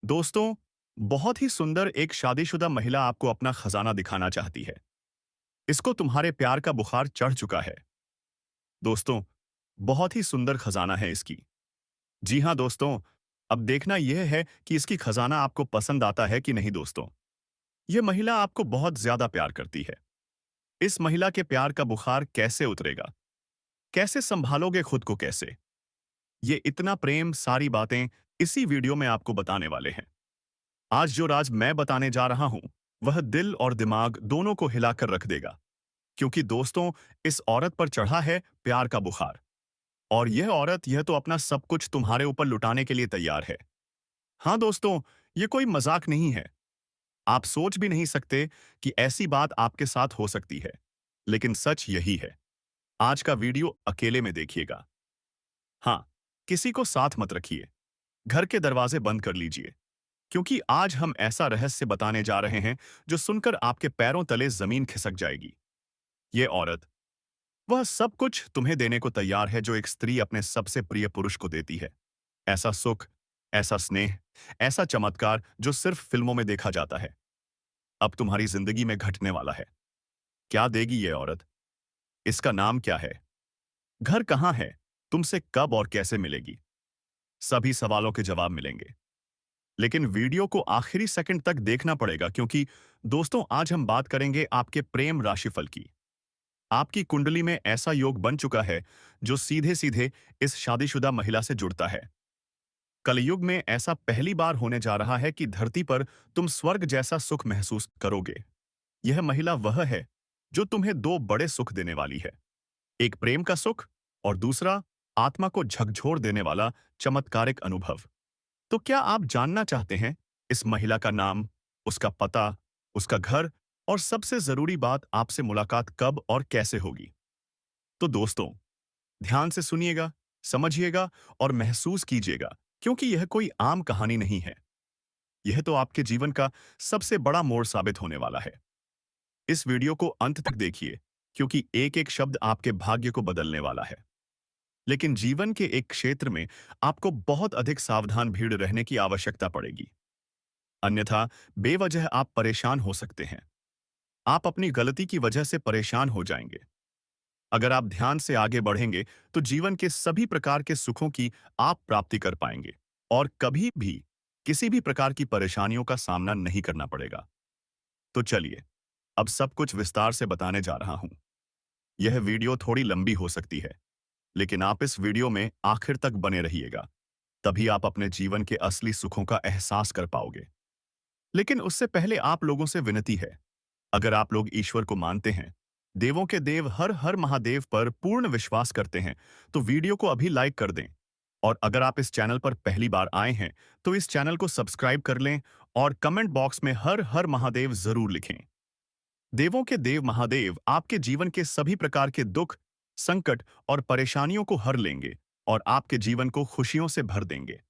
दोस्तों, बहुत ही सुंदर एक शादीशुदा महिला आपको अपना खजाना दिखाना चाहती है। इसको तुम्हारे प्यार का बुखार चढ़ चुका है। दोस्तों, बहुत ही सुंदर खजाना है इसकी। जी हाँ दोस्तों, अब देखना यह है कि इसकी खजाना आपको पसंद आता है कि नहीं दोस्तों। यह महिला आपको बहुत ज्यादा प्यार करती है। इस महिला के प्यार का बुखार कैसे उतरेगा? कैसे संभालोगे खुद को कैसे? ये इतना प्रेम सारी बातें इसी वीडियो में आपको बताने वाले हैं। आज जो राज मैं बताने जा रहा हूं, वह दिल और दिमाग दोनों को हिलाकर रख देगा। क्योंकि दोस्तों, इस औरत पर चढ़ा है प्यार का बुखार। और यह औरत यह तो अपना सब कुछ तुम्हारे ऊपर लुटाने के लिए तैयार है। हाँ दोस्तों, ये कोई मजाक नहीं है। आप सोच भी नहीं सकते कि ऐसी बात आपके साथ हो सकती है। लेकिन सच यही है। आज का वीडियो अकेले में देखिएगा। हाँ, किसी को साथ मत रखिए। घर के दरवाजे बंद कर लीजिए। क्योंकि आज हम ऐसा रहस्य बताने जा रहे हैं जो सुनकर आपके पैरों तले जमीन खिसक जाएगी। ये औरत, वह सब कुछ तुम्हें देने को तैयार है जो एक स्त्री अपने सबसे प्रिय पुरुष को देती है। ऐसा सुख, ऐसा स्नेह, ऐसा चमत्कार जो सिर्फ फिल्मों में देखा जाता है, अब तुम्हारी जिंदगी में घटने वाला है। क्या देगी ये औरत? इसका नाम क्या है? घर कहाँ है? तुमसे कब और कैसे मिलेगी? सभी सवालों के जवाब मिलेंगे। लेकिन वीडियो को आखिरी सेकंड तक देखना पड़ेगा क्योंकि दोस्तों, आज हम बात करेंगे आपके प्रेम राशिफल की। आपकी कुंडली में ऐसा योग बन चुका है जो सीधे सीधे इस शादीशुदा महिला से जुड़ता है। कलयुग में ऐसा पहली बार होने जा रहा है कि धरती पर तुम स्वर्ग जैसा सुख महसूस करोगे। यह महिला वह है जो तुम्हें दो बड़े सुख देने वाली है। एक प्रेम का सुख और दूसरा आत्मा को झकझोर देने वाला चमत्कारिक अनुभव। तो क्या आप जानना चाहते हैं इस महिला का नाम, उसका पता, उसका घर और सबसे जरूरी बात, आपसे मुलाकात कब और कैसे होगी? तो दोस्तों, ध्यान से सुनिएगा, समझिएगा और महसूस कीजिएगा, क्योंकि यह कोई आम कहानी नहीं है। यह तो आपके जीवन का सबसे बड़ा मोड़ साबित होने वाला है। इस वीडियो को अंत तक देखिए, क्योंकि एक एक शब्द आपके भाग्य को बदलने वाला है। लेकिन जीवन के एक क्षेत्र में आपको बहुत अधिक सावधान भीड़ रहने की आवश्यकता पड़ेगी। अन्यथा बेवजह आप परेशान हो सकते हैं। आप अपनी गलती की वजह से परेशान हो जाएंगे। अगर आप ध्यान से आगे बढ़ेंगे तो जीवन के सभी प्रकार के सुखों की आप प्राप्ति कर पाएंगे और कभी भी किसी भी प्रकार की परेशानियों का सामना नहीं करना पड़ेगा। तो चलिए, अब सब कुछ विस्तार से बताने जा रहा हूं। यह वीडियो थोड़ी लंबी हो सकती है, लेकिन आप इस वीडियो में आखिर तक बने रहिएगा। तभी आप अपने जीवन के असली सुखों का एहसास कर पाओगे। लेकिन उससे पहले आप लोगों से विनती है, अगर आप लोग ईश्वर को मानते हैं, देवों के देव हर हर महादेव पर पूर्ण विश्वास करते हैं, तो वीडियो को अभी लाइक कर दें। और अगर आप इस चैनल पर पहली बार आए हैं, तो इस चैनल को सब्सक्राइब कर लें और कमेंट बॉक्स में हर हर महादेव जरूर लिखें। देवों के देव महादेव आपके जीवन के सभी प्रकार के दुख, संकट और परेशानियों को हर लेंगे और आपके जीवन को खुशियों से भर देंगे।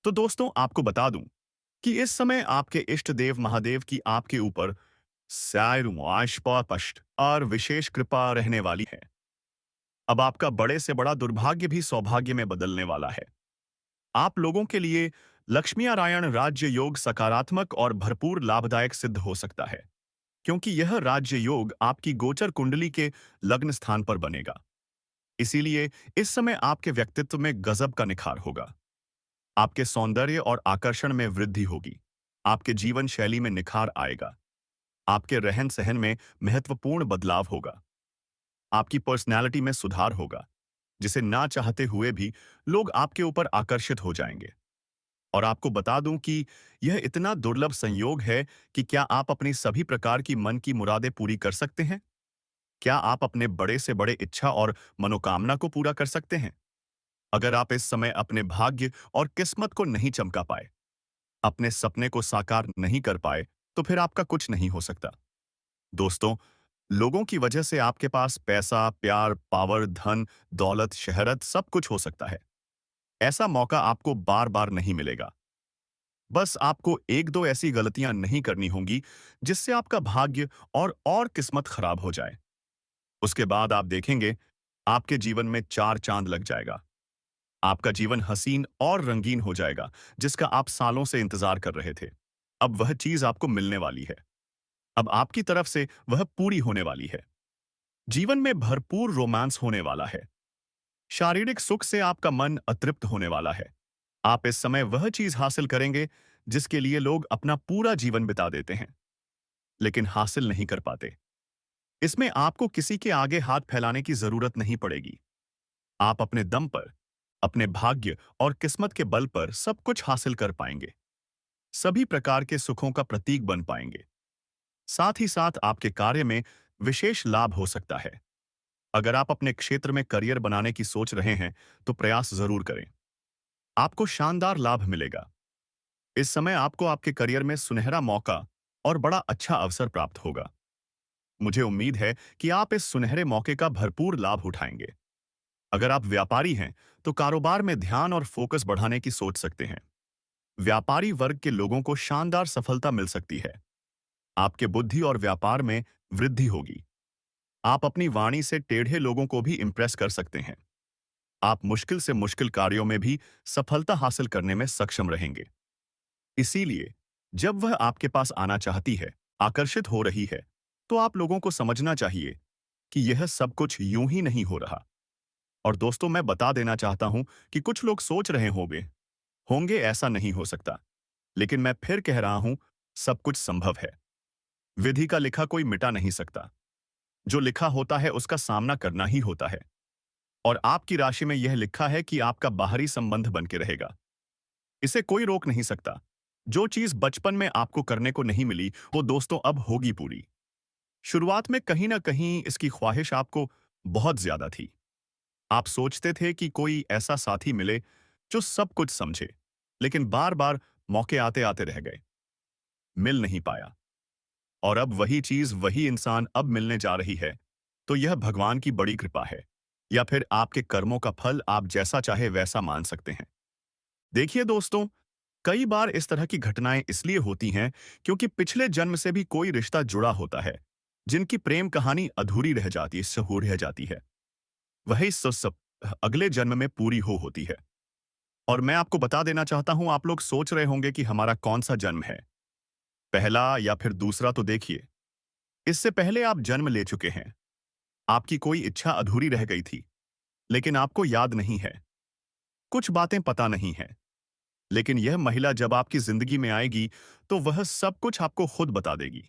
तो दोस्तों, आपको बता दूं कि इस समय आपके इष्ट देव महादेव की आपके ऊपर स्पष्ट और विशेष कृपा रहने वाली है। अब आपका बड़े से बड़ा दुर्भाग्य भी सौभाग्य में बदलने वाला है। आप लोगों के लिए लक्ष्मी नारायण राज्य योग सकारात्मक और भरपूर लाभदायक सिद्ध हो सकता है, क्योंकि यह राज्य योग आपकी गोचर कुंडली के लग्न स्थान पर बनेगा। इसीलिए इस समय आपके व्यक्तित्व में गजब का निखार होगा। आपके सौंदर्य और आकर्षण में वृद्धि होगी। आपके जीवन शैली में निखार आएगा। आपके रहन सहन में महत्वपूर्ण बदलाव होगा। आपकी पर्सनैलिटी में सुधार होगा, जिसे ना चाहते हुए भी लोग आपके ऊपर आकर्षित हो जाएंगे। और आपको बता दूं कि यह इतना दुर्लभ संयोग है कि क्या आप अपनी सभी प्रकार की मन की मुरादें पूरी कर सकते हैं? क्या आप अपने बड़े से बड़े इच्छा और मनोकामना को पूरा कर सकते हैं? अगर आप इस समय अपने भाग्य और किस्मत को नहीं चमका पाए, अपने सपने को साकार नहीं कर पाए, तो फिर आपका कुछ नहीं हो सकता। दोस्तों, लोगों की वजह से आपके पास पैसा, प्यार, पावर, धन, दौलत, शहरत सब कुछ हो सकता है। ऐसा मौका आपको बार बार नहीं मिलेगा। बस आपको एक दो ऐसी गलतियां नहीं करनी होंगी जिससे आपका भाग्य और किस्मत खराब हो जाए। उसके बाद आप देखेंगे आपके जीवन में चार चांद लग जाएगा। आपका जीवन हसीन और रंगीन हो जाएगा, जिसका आप सालों से इंतजार कर रहे थे। अब वह चीज आपको मिलने वाली है। अब आपकी तरफ से वह पूरी होने वाली है। जीवन में भरपूर रोमांस होने वाला है। शारीरिक सुख से आपका मन अतृप्त होने वाला है। आप इस समय वह चीज हासिल करेंगे जिसके लिए लोग अपना पूरा जीवन बिता देते हैं, लेकिन हासिल नहीं कर पाते। इसमें आपको किसी के आगे हाथ फैलाने की जरूरत नहीं पड़ेगी। आप अपने दम पर, अपने भाग्य और किस्मत के बल पर सब कुछ हासिल कर पाएंगे। सभी प्रकार के सुखों का प्रतीक बन पाएंगे। साथ ही साथ आपके कार्य में विशेष लाभ हो सकता है। अगर आप अपने क्षेत्र में करियर बनाने की सोच रहे हैं, तो प्रयास जरूर करें। आपको शानदार लाभ मिलेगा। इस समय आपको आपके करियर में सुनहरा मौका और बड़ा अच्छा अवसर प्राप्त होगा। मुझे उम्मीद है कि आप इस सुनहरे मौके का भरपूर लाभ उठाएंगे। अगर आप व्यापारी हैं, तो कारोबार में ध्यान और फोकस बढ़ाने की सोच सकते हैं। व्यापारी वर्ग के लोगों को शानदार सफलता मिल सकती है। आपके बुद्धि और व्यापार में वृद्धि होगी। आप अपनी वाणी से टेढ़े लोगों को भी इंप्रेस कर सकते हैं। आप मुश्किल से मुश्किल कार्यों में भी सफलता हासिल करने में सक्षम रहेंगे। इसीलिए जब वह आपके पास आना चाहती है, आकर्षित हो रही है, तो आप लोगों को समझना चाहिए कि यह सब कुछ यूं ही नहीं हो रहा। और दोस्तों, मैं बता देना चाहता हूं कि कुछ लोग सोच रहे होंगे होंगे ऐसा नहीं हो सकता, लेकिन मैं फिर कह रहा हूं, सब कुछ संभव है। विधि का लिखा कोई मिटा नहीं सकता। जो लिखा होता है उसका सामना करना ही होता है। और आपकी राशि में यह लिखा है कि आपका बाहरी संबंध बन के रहेगा। इसे कोई रोक नहीं सकता। जो चीज बचपन में आपको करने को नहीं मिली, वो दोस्तों अब होगी पूरी। शुरुआत में कहीं ना कहीं इसकी ख्वाहिश आपको बहुत ज्यादा थी। आप सोचते थे कि कोई ऐसा साथी मिले जो सब कुछ समझे, लेकिन बार बार मौके आते आते रह गए, मिल नहीं पाया। और अब वही चीज, वही इंसान अब मिलने जा रही है। तो यह भगवान की बड़ी कृपा है, या फिर आपके कर्मों का फल। आप जैसा चाहे वैसा मान सकते हैं। देखिए दोस्तों, कई बार इस तरह की घटनाएं इसलिए होती हैं क्योंकि पिछले जन्म से भी कोई रिश्ता जुड़ा होता है, जिनकी प्रेम कहानी अधूरी रह जाती है, सहूर रह जाती है। वही सब अगले जन्म में पूरी होती है। और मैं आपको बता देना चाहता हूं, आप लोग सोच रहे होंगे कि हमारा कौन सा जन्म है, पहला या फिर दूसरा। तो देखिए, इससे पहले आप जन्म ले चुके हैं। आपकी कोई इच्छा अधूरी रह गई थी, लेकिन आपको याद नहीं है। कुछ बातें पता नहीं है। लेकिन यह महिला जब आपकी जिंदगी में आएगी, तो वह सब कुछ आपको खुद बता देगी।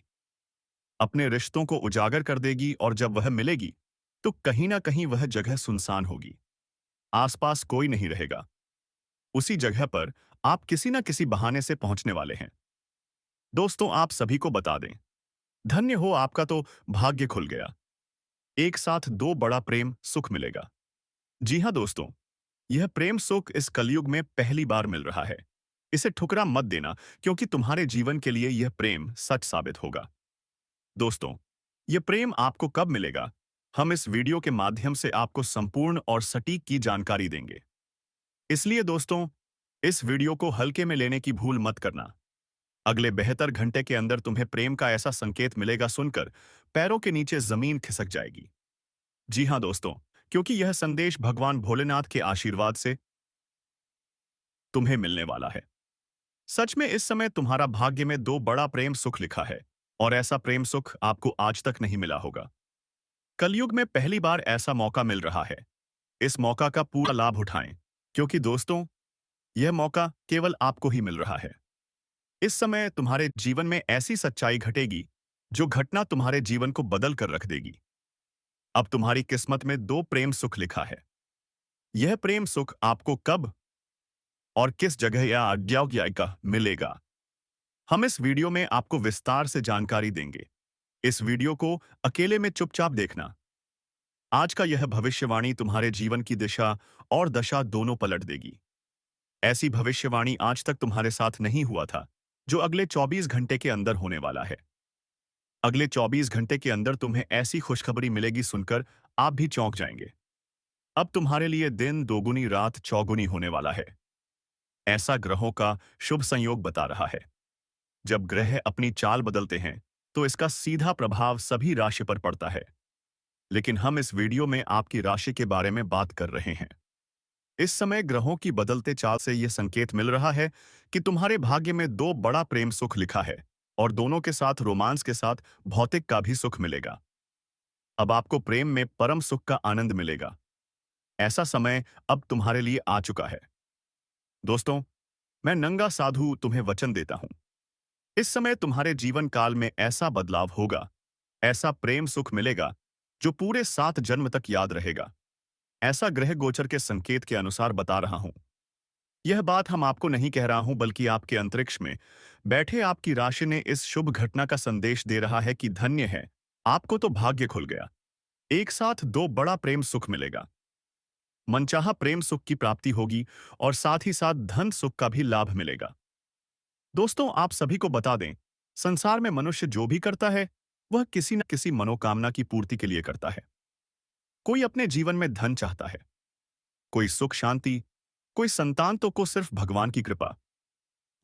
अपने रिश्तों को उजागर कर देगी, और जब वह मिलेगी, तो कहीं ना कहीं वह जगह सुनसान होगी। आसपास कोई नहीं रहेगा। उसी जगह पर आप किसी न किसी बहाने से पहुंचने वाले हैं। दोस्तों, आप सभी को बता दें, धन्य हो आपका तो भाग्य खुल गया। एक साथ दो बड़ा प्रेम सुख मिलेगा। जी हां दोस्तों, यह प्रेम सुख इस कलयुग में पहली बार मिल रहा है। इसे ठुकरा मत देना, क्योंकि तुम्हारे जीवन के लिए यह प्रेम सच साबित होगा। दोस्तों, यह प्रेम आपको कब मिलेगा? हम इस वीडियो के माध्यम से आपको संपूर्ण और सटीक की जानकारी देंगे। इसलिए दोस्तों, इस वीडियो को हल्के में लेने की भूल मत करना। अगले 72 घंटे के अंदर तुम्हें प्रेम का ऐसा संकेत मिलेगा, सुनकर पैरों के नीचे जमीन खिसक जाएगी। जी हां दोस्तों, क्योंकि यह संदेश भगवान भोलेनाथ के आशीर्वाद से तुम्हें मिलने वाला है। सच में इस समय तुम्हारा भाग्य में दो बड़ा प्रेम सुख लिखा है, और ऐसा प्रेम सुख आपको आज तक नहीं मिला होगा। कलयुग में पहली बार ऐसा मौका मिल रहा है। इस मौका का पूरा लाभ उठाएं, क्योंकि दोस्तों, यह मौका केवल आपको ही मिल रहा है। इस समय तुम्हारे जीवन में ऐसी सच्चाई घटेगी, जो घटना तुम्हारे जीवन को बदल कर रख देगी। अब तुम्हारी किस्मत में दो प्रेम सुख लिखा है। यह प्रेम सुख आपको कब और किस जगह या अज्ञात का मिलेगा, हम इस वीडियो में आपको विस्तार से जानकारी देंगे। इस वीडियो को अकेले में चुपचाप देखना। आज का यह भविष्यवाणी तुम्हारे जीवन की दिशा और दशा दोनों पलट देगी। ऐसी भविष्यवाणी आज तक तुम्हारे साथ नहीं हुआ था, जो अगले 24 घंटे के अंदर होने वाला है। अगले 24 घंटे के अंदर तुम्हें ऐसी खुशखबरी मिलेगी, सुनकर आप भी चौंक जाएंगे। अब तुम्हारे लिए दिन दोगुनी रात चौगुनी होने वाला है। ऐसा ग्रहों का शुभ संयोग बता रहा है। जब ग्रह अपनी चाल बदलते हैं, तो इसका सीधा प्रभाव सभी राशि पर पड़ता है। लेकिन हम इस वीडियो में आपकी राशि के बारे में बात कर रहे हैं। इस समय ग्रहों की बदलते चाल से यह संकेत मिल रहा है कि तुम्हारे भाग्य में दो बड़ा प्रेम सुख लिखा है और दोनों के साथ रोमांस के साथ भौतिक का भी सुख मिलेगा। अब आपको प्रेम में परम सुख का आनंद मिलेगा। ऐसा समय अब तुम्हारे लिए आ चुका है। दोस्तों, मैं नंगा साधु तुम्हें वचन देता हूं। इस समय तुम्हारे जीवन काल में ऐसा बदलाव होगा, ऐसा प्रेम सुख मिलेगा जो पूरे 7 जन्म तक याद रहेगा। ऐसा ग्रह गोचर के संकेत के अनुसार बता रहा हूं। यह बात हम आपको नहीं कह रहा हूं, बल्कि आपके अंतरिक्ष में बैठे आपकी राशि ने इस शुभ घटना का संदेश दे रहा है कि धन्य है, आपको तो भाग्य खुल गया। एक साथ दो बड़ा प्रेम सुख मिलेगा। मनचाहा प्रेम सुख की प्राप्ति होगी और साथ ही साथ धन सुख का भी लाभ मिलेगा। दोस्तों, आप सभी को बता दें, संसार में मनुष्य जो भी करता है वह किसी न किसी मनोकामना की पूर्ति के लिए करता है। कोई अपने जीवन में धन चाहता है, कोई सुख शांति, कोई संतान, तो को सिर्फ भगवान की कृपा।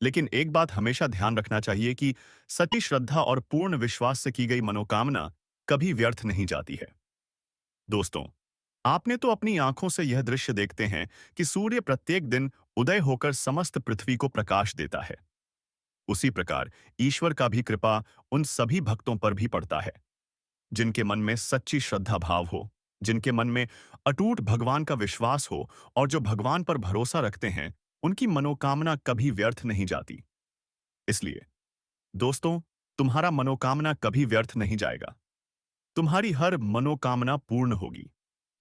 लेकिन एक बात हमेशा ध्यान रखना चाहिए कि सच्ची श्रद्धा और पूर्ण विश्वास से की गई मनोकामना कभी व्यर्थ नहीं जाती है। दोस्तों, आपने तो अपनी आंखों से यह दृश्य देखते हैं कि सूर्य प्रत्येक दिन उदय होकर समस्त पृथ्वी को प्रकाश देता है। उसी प्रकार ईश्वर का भी कृपा उन सभी भक्तों पर भी पड़ता है जिनके मन में सच्ची श्रद्धा भाव हो, जिनके मन में अटूट भगवान का विश्वास हो और जो भगवान पर भरोसा रखते हैं, उनकी मनोकामना कभी व्यर्थ नहीं जाती। इसलिए दोस्तों, तुम्हारा मनोकामना कभी व्यर्थ नहीं जाएगा। तुम्हारी हर मनोकामना पूर्ण होगी।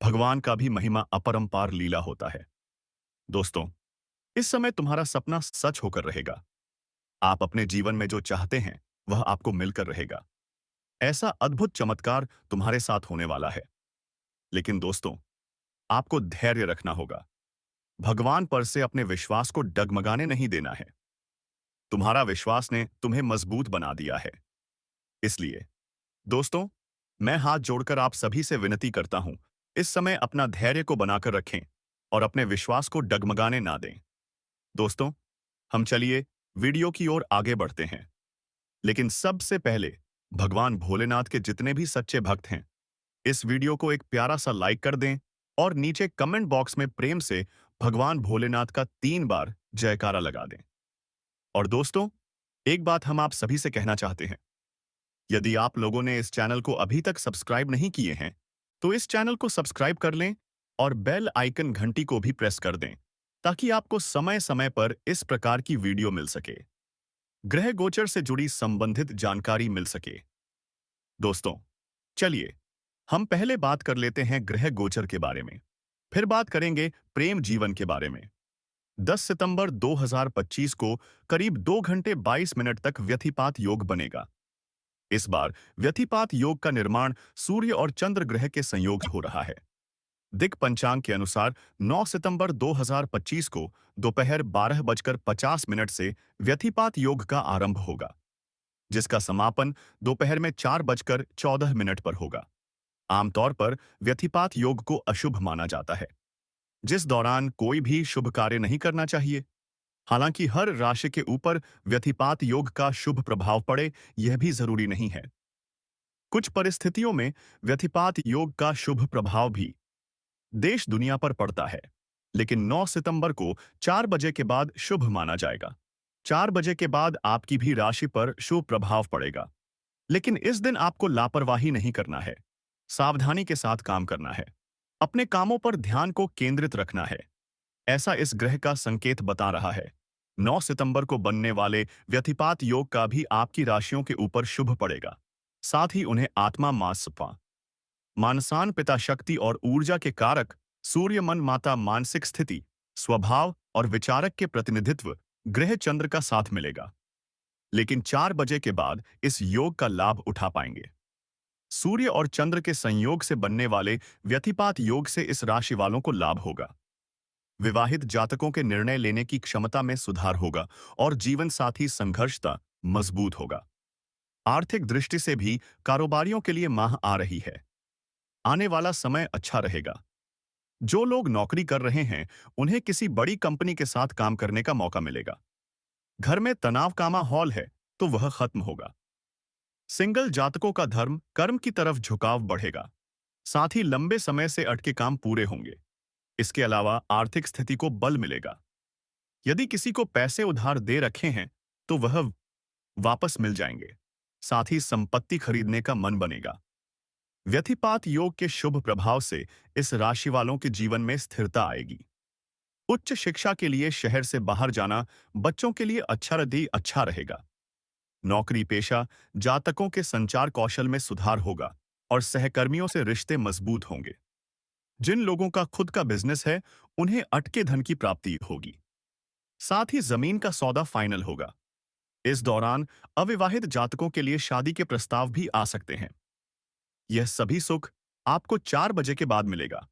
भगवान का भी महिमा अपरंपार लीला होता है। दोस्तों, इस समय तुम्हारा सपना सच होकर रहेगा। आप अपने जीवन में जो चाहते हैं वह आपको मिलकर रहेगा। ऐसा अद्भुत चमत्कार तुम्हारे साथ होने वाला है। लेकिन दोस्तों, आपको धैर्य रखना होगा। भगवान पर से अपने विश्वास को डगमगाने नहीं देना है। तुम्हारा विश्वास ने तुम्हें मजबूत बना दिया है। इसलिए दोस्तों, मैं हाथ जोड़कर आप सभी से विनती करता हूं, इस समय अपना धैर्य को बनाकर रखें और अपने विश्वास को डगमगाने ना दें। दोस्तों, हम चलिए वीडियो की ओर आगे बढ़ते हैं। लेकिन सबसे पहले भगवान भोलेनाथ के जितने भी सच्चे भक्त हैं, इस वीडियो को एक प्यारा सा लाइक कर दें और नीचे कमेंट बॉक्स में प्रेम से भगवान भोलेनाथ का 3 बार जयकारा लगा दें। और दोस्तों, एक बात हम आप सभी से कहना चाहते हैं, यदि आप लोगों ने इस चैनल को अभी तक सब्सक्राइब नहीं किए हैं, तो इस चैनल को सब्सक्राइब कर लें और बेल आइकन घंटी को भी प्रेस कर दें, ताकि आपको समय समय पर इस प्रकार की वीडियो मिल सके, ग्रह गोचर से जुड़ी संबंधित जानकारी मिल सके। दोस्तों, चलिए हम पहले बात कर लेते हैं ग्रह गोचर के बारे में, फिर बात करेंगे प्रेम जीवन के बारे में। 10 सितंबर 2025 को करीब 2 घंटे 22 मिनट तक व्यतिपात योग बनेगा। इस बार व्यतिपात योग का निर्माण सूर्य और चंद्र ग्रह के संयोग से हो रहा है। दिक पंचांग के अनुसार 9 सितंबर 2025 को दोपहर 12:50 से व्यतिपात योग का आरंभ होगा, जिसका समापन दोपहर में 4:14 पर होगा। आमतौर पर व्यतिपात योग को अशुभ माना जाता है, जिस दौरान कोई भी शुभ कार्य नहीं करना चाहिए। हालांकि हर राशि के ऊपर व्यतिपात योग का शुभ प्रभाव पड़े, यह भी जरूरी नहीं है। कुछ परिस्थितियों में व्यतिपात योग का शुभ प्रभाव भी देश दुनिया पर पड़ता है, लेकिन 9 सितंबर को 4 बजे के बाद शुभ माना जाएगा। 4 बजे के बाद आपकी भी राशि पर शुभ प्रभाव पड़ेगा, लेकिन इस दिन आपको लापरवाही नहीं करना है। सावधानी के साथ काम करना है। अपने कामों पर ध्यान को केंद्रित रखना है। ऐसा इस ग्रह का संकेत बता रहा है। 9 सितंबर को बनने वाले व्यतिपात योग का भी आपकी राशियों के ऊपर शुभ पड़ेगा। साथ ही उन्हें आत्मा मासपा मानसान पिता शक्ति और ऊर्जा के कारक सूर्य मन माता मानसिक स्थिति, स्वभाव और विचारक के प्रतिनिधित्व ग्रह चंद्र का साथ मिलेगा। लेकिन 4 बजे के बाद इस योग का लाभ उठा पाएंगे। सूर्य और चंद्र के संयोग से बनने वाले व्यतिपात योग से इस राशि वालों को लाभ होगा। विवाहित जातकों के निर्णय लेने की क्षमता में सुधार होगा और जीवन साथी संघर्षता मजबूत होगा। आर्थिक दृष्टि से भी कारोबारियों के लिए माह आ रही है। आने वाला समय अच्छा रहेगा। जो लोग नौकरी कर रहे हैं, उन्हें किसी बड़ी कंपनी के साथ काम करने का मौका मिलेगा। घर में तनाव का माहौल है, तो वह खत्म होगा। सिंगल जातकों का धर्म कर्म की तरफ झुकाव बढ़ेगा। साथ ही लंबे समय से अटके काम पूरे होंगे। इसके अलावा आर्थिक स्थिति को बल मिलेगा। यदि किसी को पैसे उधार दे रखे हैं, तो वह वापस मिल जाएंगे। साथ ही संपत्ति खरीदने का मन बनेगा। व्यतिपात योग के शुभ प्रभाव से इस राशि वालों के जीवन में स्थिरता आएगी। उच्च शिक्षा के लिए शहर से बाहर जाना बच्चों के लिए अच्छा रहेगा। नौकरी पेशा जातकों के संचार कौशल में सुधार होगा और सहकर्मियों से रिश्ते मजबूत होंगे। जिन लोगों का खुद का बिजनेस है, उन्हें अटके धन की प्राप्ति होगी। साथ ही जमीन का सौदा फाइनल होगा। इस दौरान अविवाहित जातकों के लिए शादी के प्रस्ताव भी आ सकते हैं। यह सभी सुख आपको 4 बजे के बाद मिलेगा।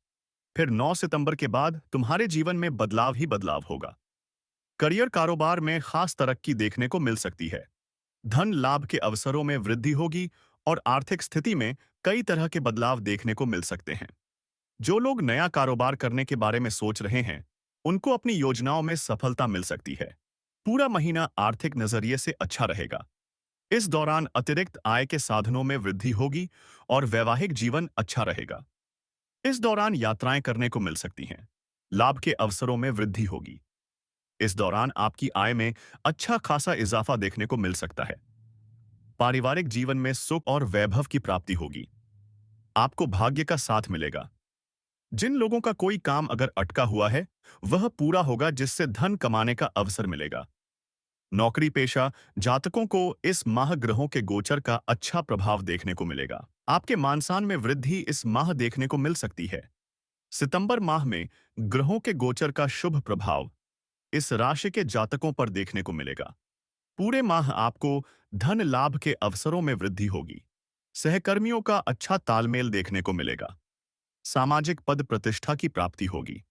फिर 9 सितंबर के बाद तुम्हारे जीवन में बदलाव ही बदलाव होगा। करियर कारोबार में खास तरक्की देखने को मिल सकती है। धन लाभ के अवसरों में वृद्धि होगी और आर्थिक स्थिति में कई तरह के बदलाव देखने को मिल सकते हैं। जो लोग नया कारोबार करने के बारे में सोच रहे हैं, उनको अपनी योजनाओं में सफलता मिल सकती है। पूरा महीना आर्थिक नजरिए से अच्छा रहेगा। इस दौरान अतिरिक्त आय के साधनों में वृद्धि होगी और वैवाहिक जीवन अच्छा रहेगा। इस दौरान यात्राएं करने को मिल सकती हैं। लाभ के अवसरों में वृद्धि होगी। इस दौरान आपकी आय में अच्छा खासा इजाफा देखने को मिल सकता है। पारिवारिक जीवन में सुख और वैभव की प्राप्ति होगी। आपको भाग्य का साथ मिलेगा। जिन लोगों का कोई काम अगर अटका हुआ है, वह पूरा होगा, जिससे धन कमाने का अवसर मिलेगा। नौकरी पेशा जातकों को इस माह ग्रहों के गोचर का अच्छा प्रभाव देखने को मिलेगा। आपके मानसान में वृद्धि इस माह देखने को मिल सकती है। सितंबर माह में ग्रहों के गोचर का शुभ प्रभाव इस राशि के जातकों पर देखने को मिलेगा। पूरे माह आपको धन लाभ के अवसरों में वृद्धि होगी। सहकर्मियों का अच्छा तालमेल देखने को मिलेगा। सामाजिक पद प्रतिष्ठा की प्राप्ति होगी।